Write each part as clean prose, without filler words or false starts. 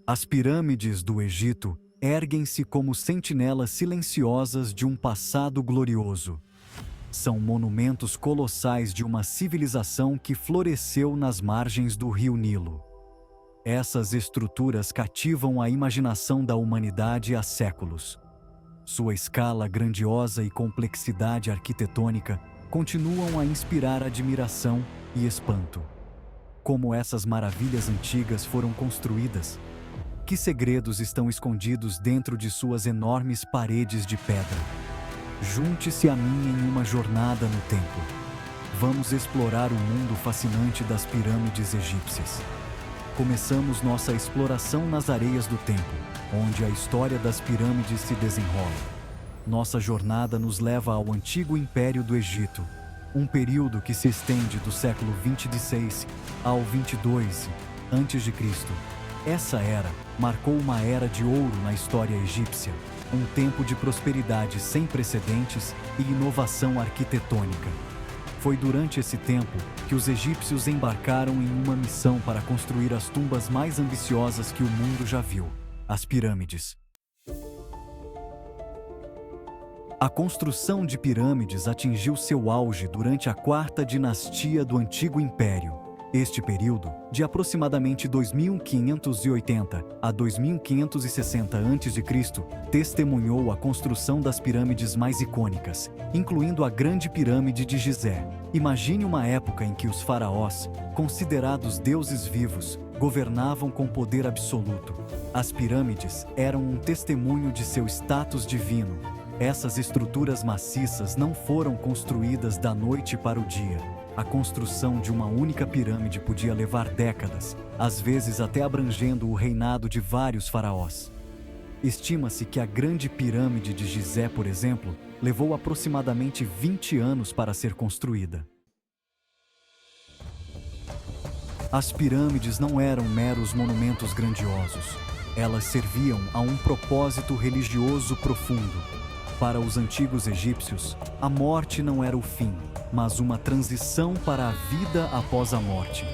As pirâmides do Egito erguem-se como sentinelas silenciosas de um passado glorioso. São monumentos colossais de uma civilização que floresceu nas margens do rio Nilo. Essas estruturas cativam a imaginação da humanidade há séculos. Sua escala grandiosa e complexidade arquitetônica continuam a inspirar admiração e espanto. Como essas maravilhas antigas foram construídas? Que segredos estão escondidos dentro de suas enormes paredes de pedra? Junte-se a mim em uma jornada no tempo. Vamos explorar o mundo fascinante das pirâmides egípcias. Começamos nossa exploração nas areias do tempo, onde a história das pirâmides se desenrola. Nossa jornada nos leva ao antigo Império do Egito, um período que se estende do século 26 ao 22 a.C. Essa era marcou uma era de ouro na história egípcia, um tempo de prosperidade sem precedentes e inovação arquitetônica. Foi durante esse tempo que os egípcios embarcaram em uma missão para construir as tumbas mais ambiciosas que o mundo já viu: as pirâmides. A construção de pirâmides atingiu seu auge durante a quarta dinastia do Antigo Império. Este período, de aproximadamente 2580 a 2560 a.C., testemunhou a construção das pirâmides mais icônicas, incluindo a Grande Pirâmide de Gizé. Imagine uma época em que os faraós, considerados deuses vivos, governavam com poder absoluto. As pirâmides eram um testemunho de seu status divino. Essas estruturas maciças não foram construídas da noite para o dia. A construção de uma única pirâmide podia levar décadas, às vezes até abrangendo o reinado de vários faraós. Estima-se que a Grande Pirâmide de Gizé, por exemplo, levou aproximadamente 20 anos para ser construída. As pirâmides não eram meros monumentos grandiosos. Elas serviam a um propósito religioso profundo. Para os antigos egípcios, a morte não era o fim, mas uma transição para a vida após a morte.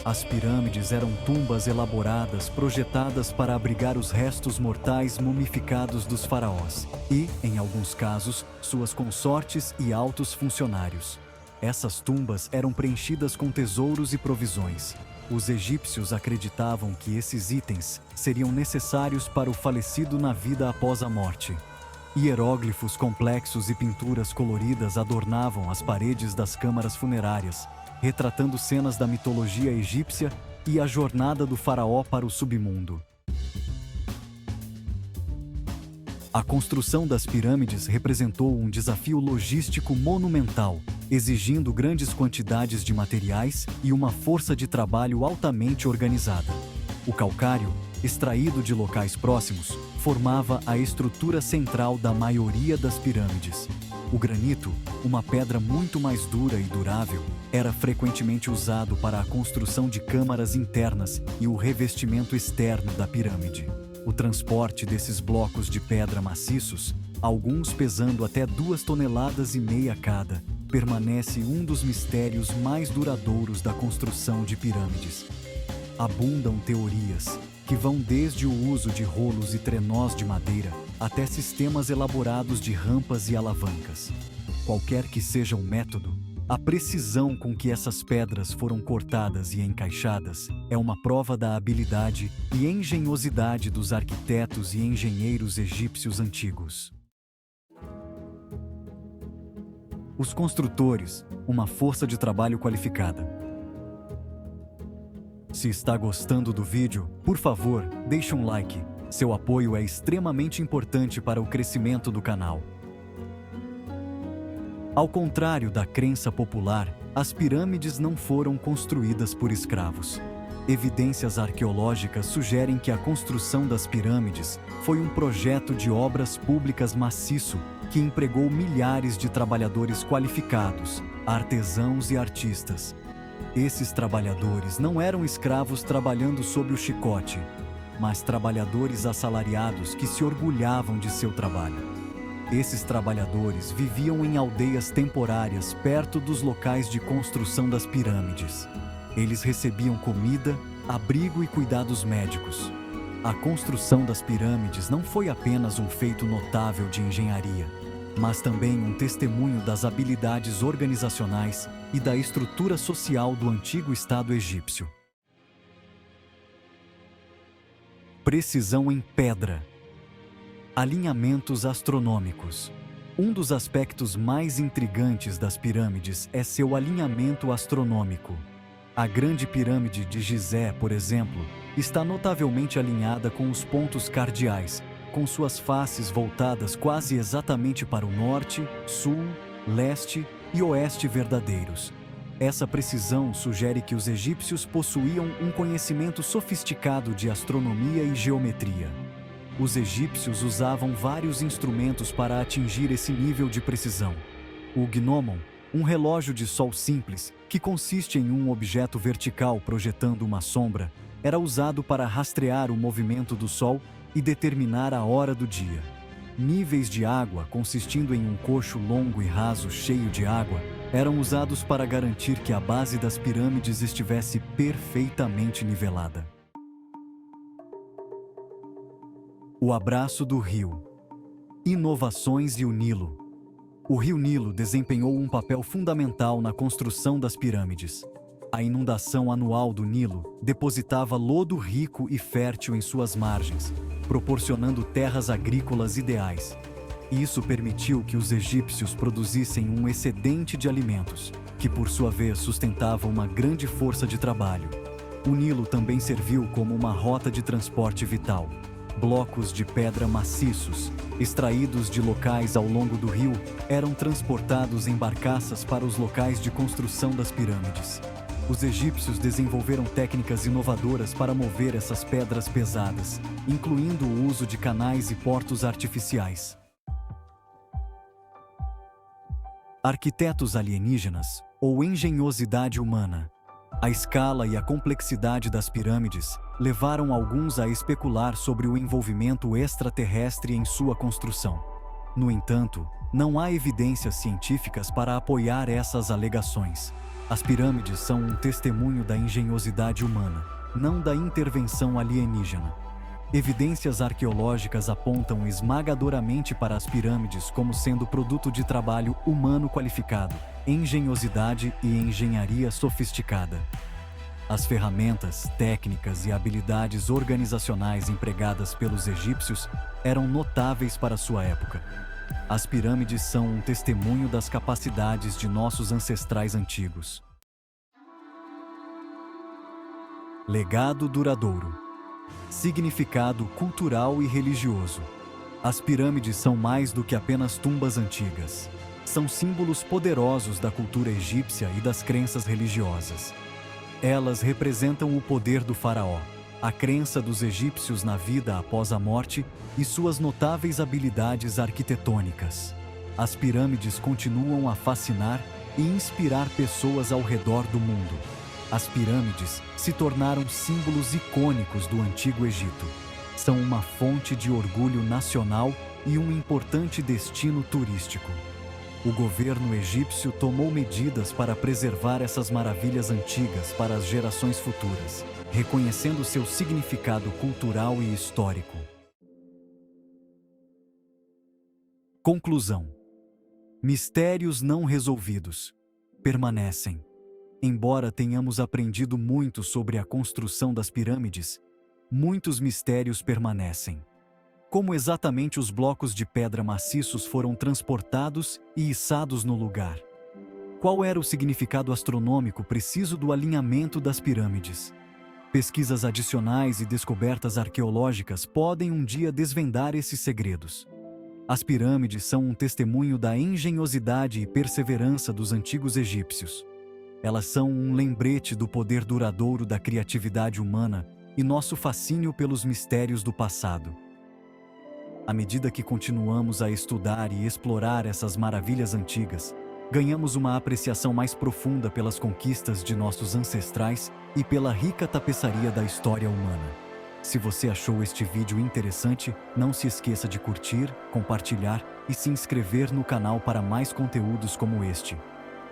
As pirâmides eram tumbas elaboradas projetadas para abrigar os restos mortais mumificados dos faraós e, em alguns casos, suas consortes e altos funcionários. Essas tumbas eram preenchidas com tesouros e provisões. Os egípcios acreditavam que esses itens seriam necessários para o falecido na vida após a morte. Hieróglifos complexos e pinturas coloridas adornavam as paredes das câmaras funerárias, retratando cenas da mitologia egípcia e a jornada do faraó para o submundo. A construção das pirâmides representou um desafio logístico monumental, exigindo grandes quantidades de materiais e uma força de trabalho altamente organizada. O calcário, extraído de locais próximos, formava a estrutura central da maioria das pirâmides. O granito, uma pedra muito mais dura e durável, era frequentemente usado para a construção de câmaras internas e o revestimento externo da pirâmide. O transporte desses blocos de pedra maciços, alguns pesando até 2,5 toneladas cada, permanece um dos mistérios mais duradouros da construção de pirâmides. Abundam teorias que vão desde o uso de rolos e trenós de madeira até sistemas elaborados de rampas e alavancas. Qualquer que seja o método, a precisão com que essas pedras foram cortadas e encaixadas é uma prova da habilidade e engenhosidade dos arquitetos e engenheiros egípcios antigos. Os construtores, uma força de trabalho qualificada. Se está gostando do vídeo, por favor, deixe um like. Seu apoio é extremamente importante para o crescimento do canal. Ao contrário da crença popular, as pirâmides não foram construídas por escravos. Evidências arqueológicas sugerem que a construção das pirâmides foi um projeto de obras públicas maciço que empregou milhares de trabalhadores qualificados, artesãos e artistas. Esses trabalhadores não eram escravos trabalhando sob o chicote, mas trabalhadores assalariados que se orgulhavam de seu trabalho. Esses trabalhadores viviam em aldeias temporárias perto dos locais de construção das pirâmides. Eles recebiam comida, abrigo e cuidados médicos. A construção das pirâmides não foi apenas um feito notável de engenharia, mas também um testemunho das habilidades organizacionais e da estrutura social do antigo Estado egípcio. Precisão em pedra. Alinhamentos astronômicos. Um dos aspectos mais intrigantes das pirâmides é seu alinhamento astronômico. A Grande Pirâmide de Gizé, por exemplo, está notavelmente alinhada com os pontos cardeais, com suas faces voltadas quase exatamente para o norte, sul, leste e oeste verdadeiros. Essa precisão sugere que os egípcios possuíam um conhecimento sofisticado de astronomia e geometria. Os egípcios usavam vários instrumentos para atingir esse nível de precisão. O gnomon, um relógio de sol simples, que consiste em um objeto vertical projetando uma sombra, era usado para rastrear o movimento do sol e determinar a hora do dia. Níveis de água, consistindo em um coxo longo e raso cheio de água, eram usados para garantir que a base das pirâmides estivesse perfeitamente nivelada. O abraço do rio. Inovações e o Nilo. O rio Nilo desempenhou um papel fundamental na construção das pirâmides. A inundação anual do Nilo depositava lodo rico e fértil em suas margens, proporcionando terras agrícolas ideais. Isso permitiu que os egípcios produzissem um excedente de alimentos, que por sua vez sustentava uma grande força de trabalho. O Nilo também serviu como uma rota de transporte vital. Blocos de pedra maciços, extraídos de locais ao longo do rio, eram transportados em barcaças para os locais de construção das pirâmides. Os egípcios desenvolveram técnicas inovadoras para mover essas pedras pesadas, incluindo o uso de canais e portos artificiais. Arquitetos alienígenas ou engenhosidade humana. A escala e a complexidade das pirâmides levaram alguns a especular sobre o envolvimento extraterrestre em sua construção. No entanto, não há evidências científicas para apoiar essas alegações. As pirâmides são um testemunho da engenhosidade humana, não da intervenção alienígena. Evidências arqueológicas apontam esmagadoramente para as pirâmides como sendo produto de trabalho humano qualificado, engenhosidade e engenharia sofisticada. As ferramentas, técnicas e habilidades organizacionais empregadas pelos egípcios eram notáveis para sua época. As pirâmides são um testemunho das capacidades de nossos ancestrais antigos. Legado duradouro. Significado cultural e religioso. As pirâmides são mais do que apenas tumbas antigas. São símbolos poderosos da cultura egípcia e das crenças religiosas. Elas representam o poder do faraó, a crença dos egípcios na vida após a morte e suas notáveis habilidades arquitetônicas. As pirâmides continuam a fascinar e inspirar pessoas ao redor do mundo. As pirâmides se tornaram símbolos icônicos do Antigo Egito. São uma fonte de orgulho nacional e um importante destino turístico. O governo egípcio tomou medidas para preservar essas maravilhas antigas para as gerações futuras, reconhecendo seu significado cultural e histórico. Conclusão. Mistérios não resolvidos permanecem. Embora tenhamos aprendido muito sobre a construção das pirâmides, muitos mistérios permanecem. Como exatamente os blocos de pedra maciços foram transportados e içados no lugar? Qual era o significado astronômico preciso do alinhamento das pirâmides? Pesquisas adicionais e descobertas arqueológicas podem um dia desvendar esses segredos. As pirâmides são um testemunho da engenhosidade e perseverança dos antigos egípcios. Elas são um lembrete do poder duradouro da criatividade humana e nosso fascínio pelos mistérios do passado. À medida que continuamos a estudar e explorar essas maravilhas antigas, ganhamos uma apreciação mais profunda pelas conquistas de nossos ancestrais e pela rica tapeçaria da história humana. Se você achou este vídeo interessante, não se esqueça de curtir, compartilhar e se inscrever no canal para mais conteúdos como este.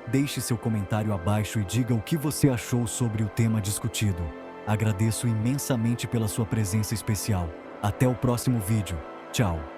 Deixe seu comentário abaixo e diga o que você achou sobre o tema discutido. Agradeço imensamente pela sua presença especial. Até o próximo vídeo. Tchau.